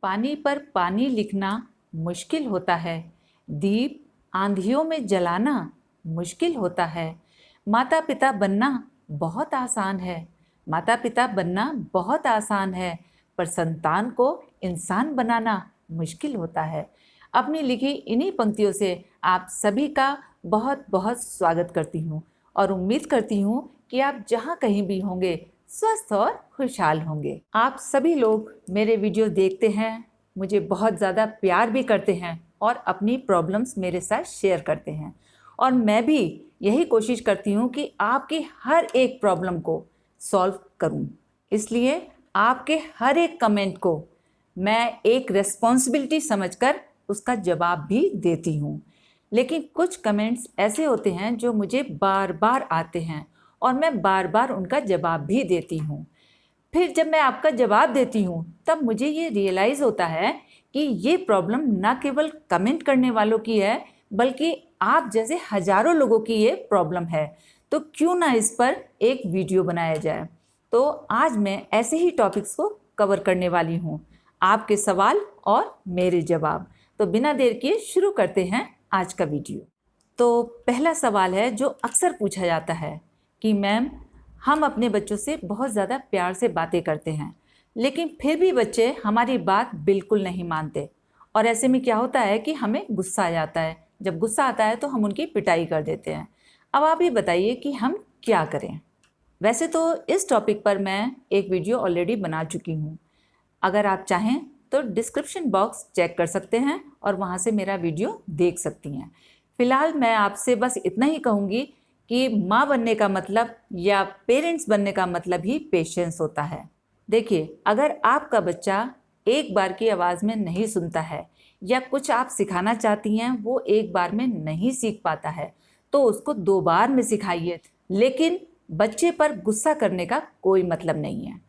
पानी पर पानी लिखना मुश्किल होता है, दीप आंधियों में जलाना मुश्किल होता है। माता पिता बनना बहुत आसान है, माता पिता बनना बहुत आसान है, पर संतान को इंसान बनाना मुश्किल होता है। अपनी लिखी इन्हीं पंक्तियों से आप सभी का बहुत बहुत स्वागत करती हूँ और उम्मीद करती हूँ कि आप जहाँ कहीं भी होंगे स्वस्थ और खुशहाल होंगे। आप सभी लोग मेरे वीडियो देखते हैं, मुझे बहुत ज़्यादा प्यार भी करते हैं और अपनी प्रॉब्लम्स मेरे साथ शेयर करते हैं और मैं भी यही कोशिश करती हूँ कि आपकी हर एक प्रॉब्लम को सॉल्व करूँ। इसलिए आपके हर एक कमेंट को मैं एक रेस्पॉन्सिबिलिटी समझकर उसका जवाब भी देती हूँ। लेकिन कुछ कमेंट्स ऐसे होते हैं जो मुझे बार बार आते हैं और मैं बार बार उनका जवाब भी देती हूँ। फिर जब मैं आपका जवाब देती हूँ तब मुझे ये रियलाइज़ होता है कि ये प्रॉब्लम ना केवल कमेंट करने वालों की है बल्कि आप जैसे हजारों लोगों की ये प्रॉब्लम है। तो क्यों ना इस पर एक वीडियो बनाया जाए। तो आज मैं ऐसे ही टॉपिक्स को कवर करने वाली हूँ, आपके सवाल और मेरे जवाब। तो बिना देर किए शुरू करते हैं आज का वीडियो। तो पहला सवाल है जो अक्सर पूछा जाता है कि मैम, हम अपने बच्चों से बहुत ज़्यादा प्यार से बातें करते हैं लेकिन फिर भी बच्चे हमारी बात बिल्कुल नहीं मानते और ऐसे में क्या होता है कि हमें गुस्सा आ जाता है। जब गुस्सा आता है तो हम उनकी पिटाई कर देते हैं। अब आप ये बताइए कि हम क्या करें। वैसे तो इस टॉपिक पर मैं एक वीडियो ऑलरेडी बना चुकी हूँ, अगर आप चाहें तो डिस्क्रिप्शन बॉक्स चेक कर सकते हैं और वहाँ से मेरा वीडियो देख सकती हैं। फ़िलहाल मैं आपसे बस इतना ही कहूँगी कि माँ बनने का मतलब या पेरेंट्स बनने का मतलब ही पेशेंस होता है। देखिए, अगर आपका बच्चा एक बार की आवाज़ में नहीं सुनता है या कुछ आप सिखाना चाहती हैं वो एक बार में नहीं सीख पाता है तो उसको 2 बार में सिखाइए। लेकिन बच्चे पर गुस्सा करने का कोई मतलब नहीं है,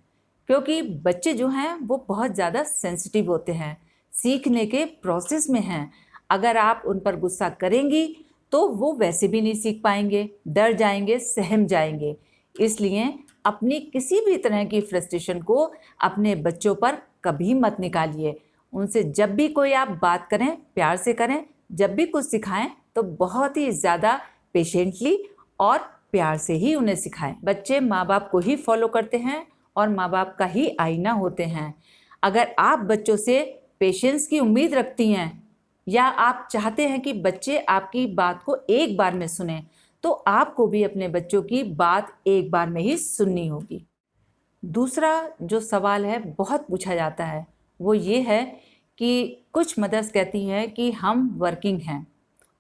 क्योंकि बच्चे जो हैं वो बहुत ज़्यादा सेंसिटिव होते हैं, सीखने के प्रोसेस में हैं। अगर आप उन पर गुस्सा करेंगी तो वो वैसे भी नहीं सीख पाएंगे, डर जाएंगे, सहम जाएंगे। इसलिए अपनी किसी भी तरह की फ्रस्ट्रेशन को अपने बच्चों पर कभी मत निकालिए। उनसे जब भी कोई आप बात करें प्यार से करें, जब भी कुछ सिखाएं तो बहुत ही ज़्यादा पेशेंटली और प्यार से ही उन्हें सिखाएं। बच्चे माँ बाप को ही फॉलो करते हैं और माँ बाप का ही आईना होते हैं। अगर आप बच्चों से पेशेंस की उम्मीद रखती हैं या आप चाहते हैं कि बच्चे आपकी बात को एक बार में सुने तो आपको भी अपने बच्चों की बात एक बार में ही सुननी होगी। दूसरा जो सवाल है बहुत पूछा जाता है वो ये है कि कुछ मदर्स कहती हैं कि हम वर्किंग हैं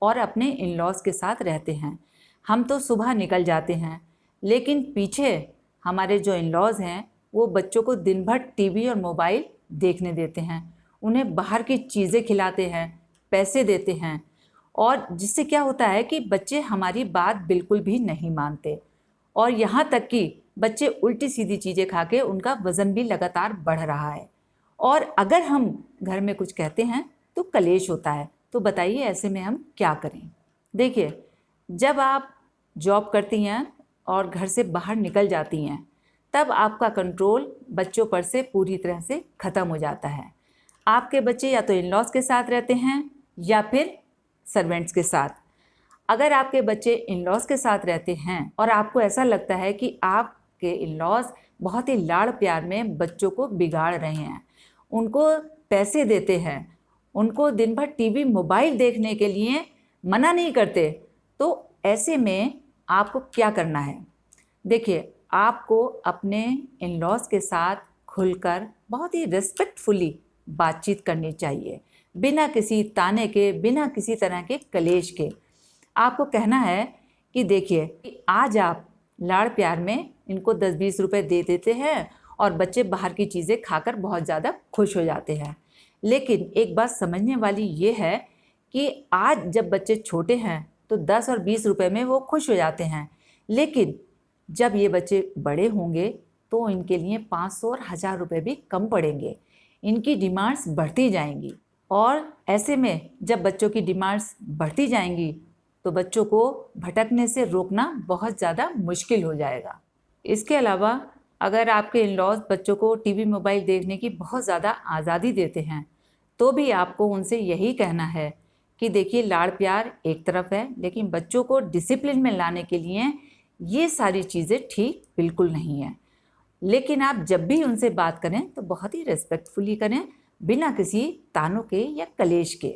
और अपने इन लॉज के साथ रहते हैं, हम तो सुबह निकल जाते हैं लेकिन पीछे हमारे जो इन लॉज हैं वो बच्चों को दिन भर टीवी और मोबाइल देखने देते हैं, उन्हें बाहर की चीज़ें खिलाते हैं, पैसे देते हैं और जिससे क्या होता है कि बच्चे हमारी बात बिल्कुल भी नहीं मानते और यहाँ तक कि बच्चे उल्टी सीधी चीज़ें खा के उनका वज़न भी लगातार बढ़ रहा है। और अगर हम घर में कुछ कहते हैं तो कलेश होता है। तो बताइए ऐसे में हम क्या करें। देखिए, जब आप जॉब करती हैं और घर से बाहर निकल जाती हैं तब आपका कंट्रोल बच्चों पर से पूरी तरह से ख़त्म हो जाता है। आपके बच्चे या तो इन लॉज के साथ रहते हैं या फिर सर्वेंट्स के साथ। अगर आपके बच्चे इन लॉज के साथ रहते हैं और आपको ऐसा लगता है कि आपके इन लॉज बहुत ही लाड़ प्यार में बच्चों को बिगाड़ रहे हैं, उनको पैसे देते हैं, उनको दिन भर टीवी मोबाइल देखने के लिए मना नहीं करते, तो ऐसे में आपको क्या करना है। देखिए, आपको अपने इन लॉज के साथ खुलकर बहुत ही रिस्पेक्टफुली बातचीत करनी चाहिए, बिना किसी ताने के, बिना किसी तरह के कलेश के। आपको कहना है कि देखिए कि आज आप लाड़ प्यार में इनको 10-20 रुपए दे देते हैं और बच्चे बाहर की चीज़ें खाकर बहुत ज़्यादा खुश हो जाते हैं। लेकिन एक बात समझने वाली ये है कि आज जब बच्चे छोटे हैं तो 10 और 20 रुपए में वो खुश हो जाते हैं, लेकिन जब ये बच्चे बड़े होंगे तो इनके लिए 500 और 1000 रुपये भी कम पड़ेंगे, इनकी डिमांड्स बढ़ती जाएंगी और ऐसे में जब बच्चों की डिमांड्स बढ़ती जाएंगी तो बच्चों को भटकने से रोकना बहुत ज़्यादा मुश्किल हो जाएगा। इसके अलावा अगर आपके इन-लॉज़ बच्चों को टीवी मोबाइल देखने की बहुत ज़्यादा आज़ादी देते हैं, तो भी आपको उनसे यही कहना है कि देखिए लाड़ प्यार एक तरफ है, लेकिन बच्चों को डिसिप्लिन में लाने के लिए ये सारी चीज़ें ठीक बिल्कुल नहीं है। लेकिन आप जब भी उनसे बात करें तो बहुत ही रिस्पेक्टफुली करें, बिना किसी तानों के या कलेश के।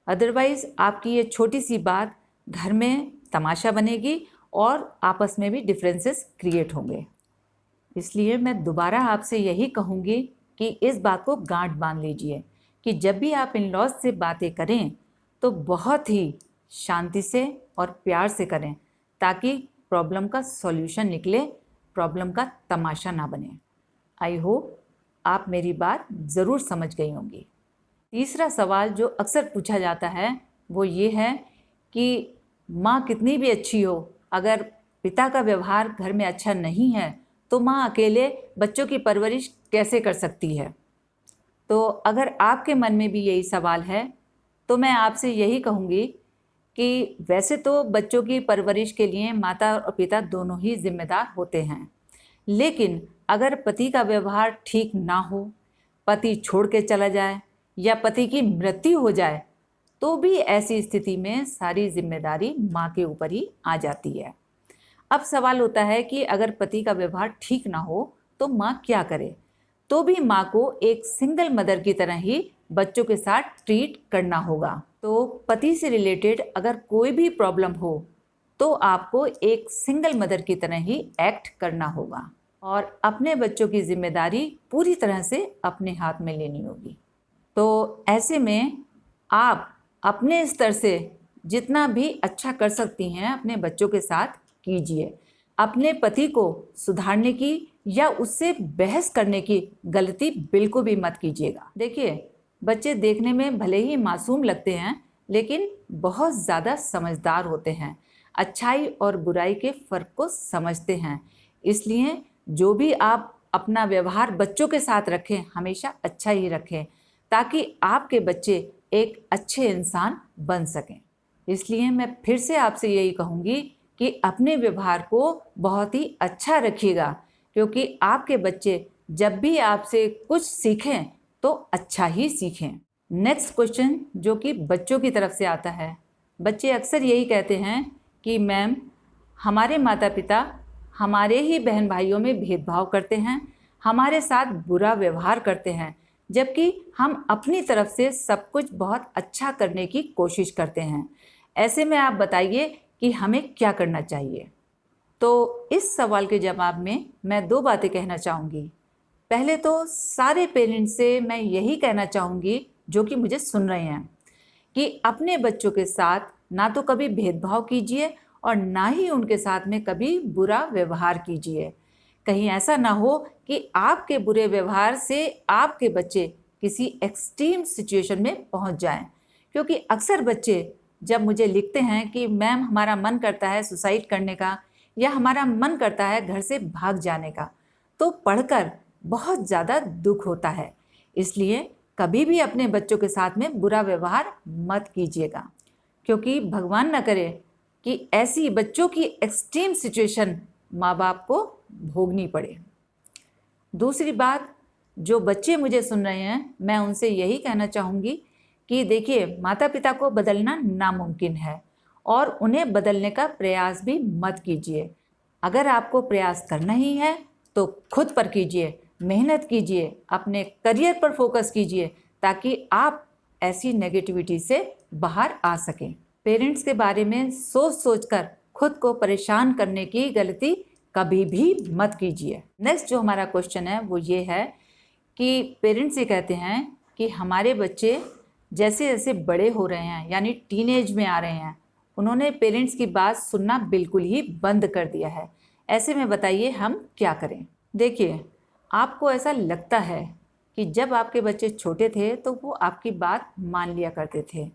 अदरवाइज़ आपकी ये छोटी सी बात घर में तमाशा बनेगी और आपस में भी डिफरेंसेस क्रिएट होंगे। इसलिए मैं दोबारा आपसे यही कहूँगी कि इस बात को गांठ बांध लीजिए कि जब भी आप इन-लॉज़ से बातें करें तो बहुत ही शांति से और प्यार से करें, ताकि प्रॉब्लम का सॉल्यूशन निकले, प्रॉब्लम का तमाशा ना बने। आई होप आप मेरी बात ज़रूर समझ गई होंगी। तीसरा सवाल जो अक्सर पूछा जाता है वो ये है कि माँ कितनी भी अच्छी हो, अगर पिता का व्यवहार घर में अच्छा नहीं है तो माँ अकेले बच्चों की परवरिश कैसे कर सकती है। तो अगर आपके मन में भी यही सवाल है तो मैं आपसे यही कहूँगी कि वैसे तो बच्चों की परवरिश के लिए माता और पिता दोनों ही जिम्मेदार होते हैं, लेकिन अगर पति का व्यवहार ठीक ना हो, पति छोड़ के चला जाए या पति की मृत्यु हो जाए, तो भी ऐसी स्थिति में सारी जिम्मेदारी माँ के ऊपर ही आ जाती है। अब सवाल होता है कि अगर पति का व्यवहार ठीक ना हो तो माँ क्या करे। तो भी माँ को एक सिंगल मदर की तरह ही बच्चों के साथ ट्रीट करना होगा। तो पति से रिलेटेड अगर कोई भी प्रॉब्लम हो तो आपको एक सिंगल मदर की तरह ही एक्ट करना होगा और अपने बच्चों की जिम्मेदारी पूरी तरह से अपने हाथ में लेनी होगी। तो ऐसे में आप अपने स्तर से जितना भी अच्छा कर सकती हैं अपने बच्चों के साथ कीजिए। अपने पति को सुधारने की या उससे बहस करने की गलती बिल्कुल भी मत कीजिएगा। देखिए, बच्चे देखने में भले ही मासूम लगते हैं, लेकिन बहुत ज़्यादा समझदार होते हैं, अच्छाई और बुराई के फ़र्क को समझते हैं। इसलिए जो भी आप अपना व्यवहार बच्चों के साथ रखें, हमेशा अच्छा ही रखें, ताकि आपके बच्चे एक अच्छे इंसान बन सकें। इसलिए मैं फिर से आपसे यही कहूँगी कि अपने व्यवहार को बहुत ही अच्छा रखिएगा, क्योंकि आपके बच्चे जब भी आपसे कुछ सीखें तो अच्छा ही सीखें। नेक्स्ट क्वेश्चन जो कि बच्चों की तरफ से आता है। बच्चे अक्सर यही कहते हैं कि मैम, हमारे माता पिता हमारे ही बहन भाइयों में भेदभाव करते हैं, हमारे साथ बुरा व्यवहार करते हैं, जबकि हम अपनी तरफ से सब कुछ बहुत अच्छा करने की कोशिश करते हैं। ऐसे में आप बताइए कि हमें क्या करना चाहिए। तो इस सवाल के जवाब में मैं 2 बातें कहना चाहूँगी। पहले तो सारे पेरेंट्स से मैं यही कहना चाहूँगी जो कि मुझे सुन रहे हैं, कि अपने बच्चों के साथ ना तो कभी भेदभाव कीजिए और ना ही उनके साथ में कभी बुरा व्यवहार कीजिए। कहीं ऐसा ना हो कि आपके बुरे व्यवहार से आपके बच्चे किसी एक्सट्रीम सिचुएशन में पहुंच जाएं। क्योंकि अक्सर बच्चे जब मुझे लिखते हैं कि मैम, हमारा मन करता है सुसाइड करने का या हमारा मन करता है घर से भाग जाने का, तो पढ़कर बहुत ज़्यादा दुख होता है। इसलिए कभी भी अपने बच्चों के साथ में बुरा व्यवहार मत कीजिएगा, क्योंकि भगवान न करे कि ऐसी बच्चों की एक्सट्रीम सिचुएशन माँ बाप को भोगनी पड़े। दूसरी बात, जो बच्चे मुझे सुन रहे हैं, मैं उनसे यही कहना चाहूँगी कि देखिए, माता पिता को बदलना नामुमकिन है और उन्हें बदलने का प्रयास भी मत कीजिए। अगर आपको प्रयास करना ही है तो खुद पर कीजिए, मेहनत कीजिए, अपने करियर पर फोकस कीजिए, ताकि आप ऐसी नेगेटिविटी से बाहर आ सकें। पेरेंट्स के बारे में सोच सोचकर खुद को परेशान करने की गलती कभी भी मत कीजिए। नेक्स्ट जो हमारा क्वेश्चन है वो ये है कि पेरेंट्स ये कहते हैं कि हमारे बच्चे जैसे जैसे बड़े हो रहे हैं, यानी टीनेज में आ रहे हैं, उन्होंने पेरेंट्स की बात सुनना बिल्कुल ही बंद कर दिया है। ऐसे में बताइए हम क्या करें। देखिए, आपको ऐसा लगता है कि जब आपके बच्चे छोटे थे तो वो आपकी बात मान लिया करते थे,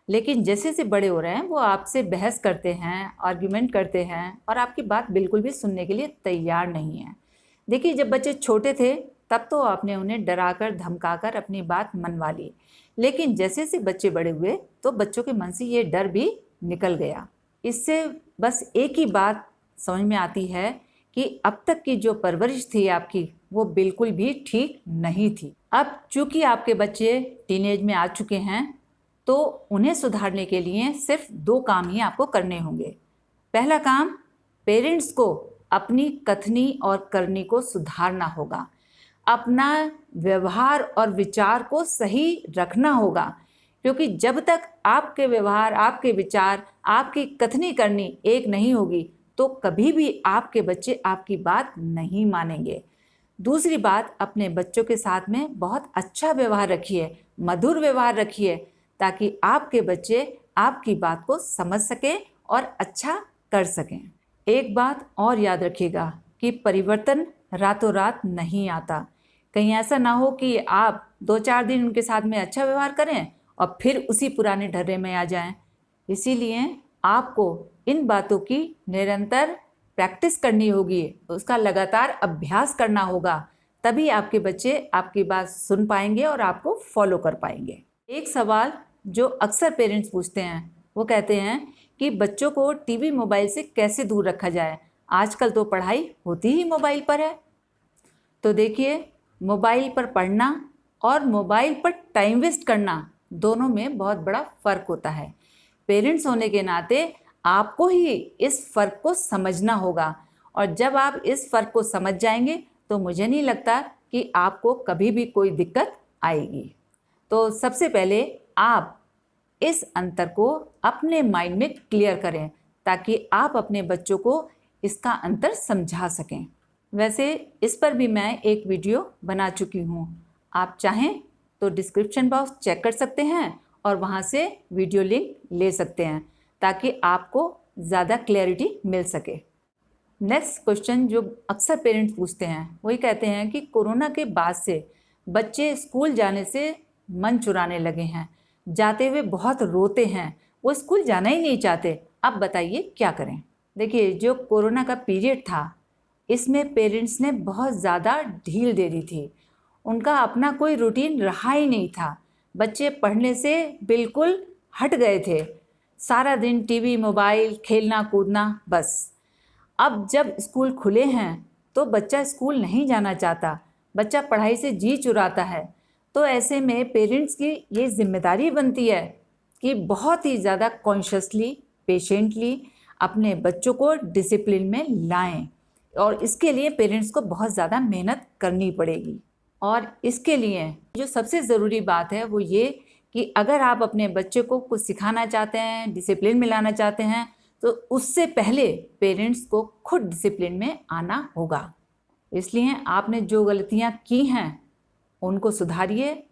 लेकिन जैसे जैसे बड़े हो रहे हैं वो आपसे बहस करते हैं, आर्ग्यूमेंट करते हैं और आपकी बात बिल्कुल भी सुनने के लिए तैयार नहीं है। देखिए, जब बच्चे छोटे थे तब तो आपने उन्हें डराकर धमकाकर अपनी बात मनवा ली, लेकिन जैसे जैसे बच्चे बड़े हुए तो बच्चों के मन से ये डर भी निकल गया। इससे बस एक ही बात समझ में आती है कि अब तक की जो परवरिश थी आपकी वो बिल्कुल भी ठीक नहीं थी। अब चूंकि आपके बच्चे टीनेज में आ चुके हैं तो उन्हें सुधारने के लिए सिर्फ 2 काम ही आपको करने होंगे। पहला काम, पेरेंट्स को अपनी कथनी और करनी को सुधारना होगा, अपना व्यवहार और विचार को सही रखना होगा, क्योंकि जब तक आपके व्यवहार, आपके विचार, आपकी कथनी करनी एक नहीं होगी तो कभी भी आपके बच्चे आपकी बात नहीं मानेंगे। दूसरी बात, अपने बच्चों के साथ में बहुत अच्छा व्यवहार रखिए, मधुर व्यवहार रखिए, ताकि आपके बच्चे आपकी बात को समझ सकें और अच्छा कर सकें। एक बात और याद रखिएगा कि परिवर्तन रातों रात नहीं आता। कहीं ऐसा ना हो कि आप 2-4 दिन उनके साथ में अच्छा व्यवहार करें और फिर उसी पुराने ढर्रे में आ जाएं। इसीलिए आपको इन बातों की निरंतर प्रैक्टिस करनी होगी, उसका लगातार अभ्यास करना होगा, तभी आपके बच्चे आपकी बात सुन पाएंगे और आपको फॉलो कर पाएंगे। एक सवाल जो अक्सर पेरेंट्स पूछते हैं, वो कहते हैं कि बच्चों को टीवी मोबाइल से कैसे दूर रखा जाए, आजकल तो पढ़ाई होती ही मोबाइल पर है। तो देखिए, मोबाइल पर पढ़ना और मोबाइल पर टाइम वेस्ट करना दोनों में बहुत बड़ा फ़र्क होता है। पेरेंट्स होने के नाते आपको ही इस फ़र्क को समझना होगा, और जब आप इस फ़र्क को समझ जाएंगे तो मुझे नहीं लगता कि आपको कभी भी कोई दिक्कत आएगी। तो सबसे पहले आप इस अंतर को अपने माइंड में क्लियर करें, ताकि आप अपने बच्चों को इसका अंतर समझा सकें। वैसे इस पर भी मैं एक वीडियो बना चुकी हूँ, आप चाहें तो डिस्क्रिप्शन बॉक्स चेक कर सकते हैं और वहाँ से वीडियो लिंक ले सकते हैं, ताकि आपको ज़्यादा क्लैरिटी मिल सके। नेक्स्ट क्वेश्चन जो अक्सर पेरेंट्स पूछते हैं, वही कहते हैं कि कोरोना के बाद से बच्चे स्कूल जाने से मन चुराने लगे हैं, जाते हुए बहुत रोते हैं, वो स्कूल जाना ही नहीं चाहते, अब बताइए क्या करें। देखिए, जो कोरोना का पीरियड था इसमें पेरेंट्स ने बहुत ज़्यादा ढील दे दी थी, उनका अपना कोई रूटीन रहा ही नहीं था, बच्चे पढ़ने से बिल्कुल हट गए थे, सारा दिन टीवी, मोबाइल, खेलना कूदना बस। अब जब स्कूल खुले हैं तो बच्चा स्कूल नहीं जाना चाहता, बच्चा पढ़ाई से जी चुराता है। तो ऐसे में पेरेंट्स की ये जिम्मेदारी बनती है कि बहुत ही ज़्यादा कॉन्शियसली, पेशेंटली अपने बच्चों को डिसिप्लिन में लाएं, और इसके लिए पेरेंट्स को बहुत ज़्यादा मेहनत करनी पड़ेगी। और इसके लिए जो सबसे ज़रूरी बात है वो ये कि अगर आप अपने बच्चे को कुछ सिखाना चाहते हैं, डिसिप्लिन में लाना चाहते हैं, तो उससे पहले पेरेंट्स को खुद डिसिप्लिन में आना होगा। इसलिए आपने जो गलतियां की हैं उनको सुधारिए,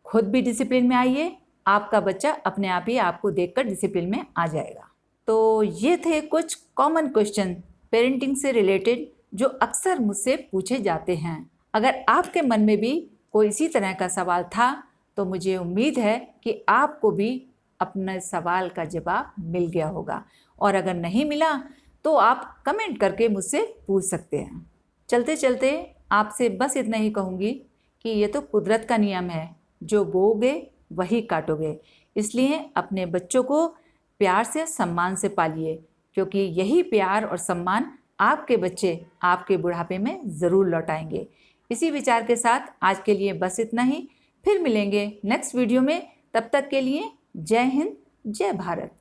खुद भी डिसिप्लिन में आइए, आपका बच्चा अपने आप ही आपको देखकर डिसिप्लिन में आ जाएगा। तो ये थे कुछ कॉमन क्वेश्चन पेरेंटिंग से रिलेटेड जो अक्सर मुझसे पूछे जाते हैं। अगर आपके मन में भी कोई इसी तरह का सवाल था तो मुझे उम्मीद है कि आपको भी अपने सवाल का जवाब मिल गया होगा, और अगर नहीं मिला तो आप कमेंट करके मुझसे पूछ सकते हैं। चलते चलते आपसे बस इतना ही कहूँगी कि ये तो कुदरत का नियम है, जो बोओगे वही काटोगे। इसलिए अपने बच्चों को प्यार से, सम्मान से पालिए, क्योंकि यही प्यार और सम्मान आपके बच्चे आपके बुढ़ापे में ज़रूर लौटाएंगे। इसी विचार के साथ आज के लिए बस इतना ही, फिर मिलेंगे नेक्स्ट वीडियो में। तब तक के लिए जय हिंद, जय भारत।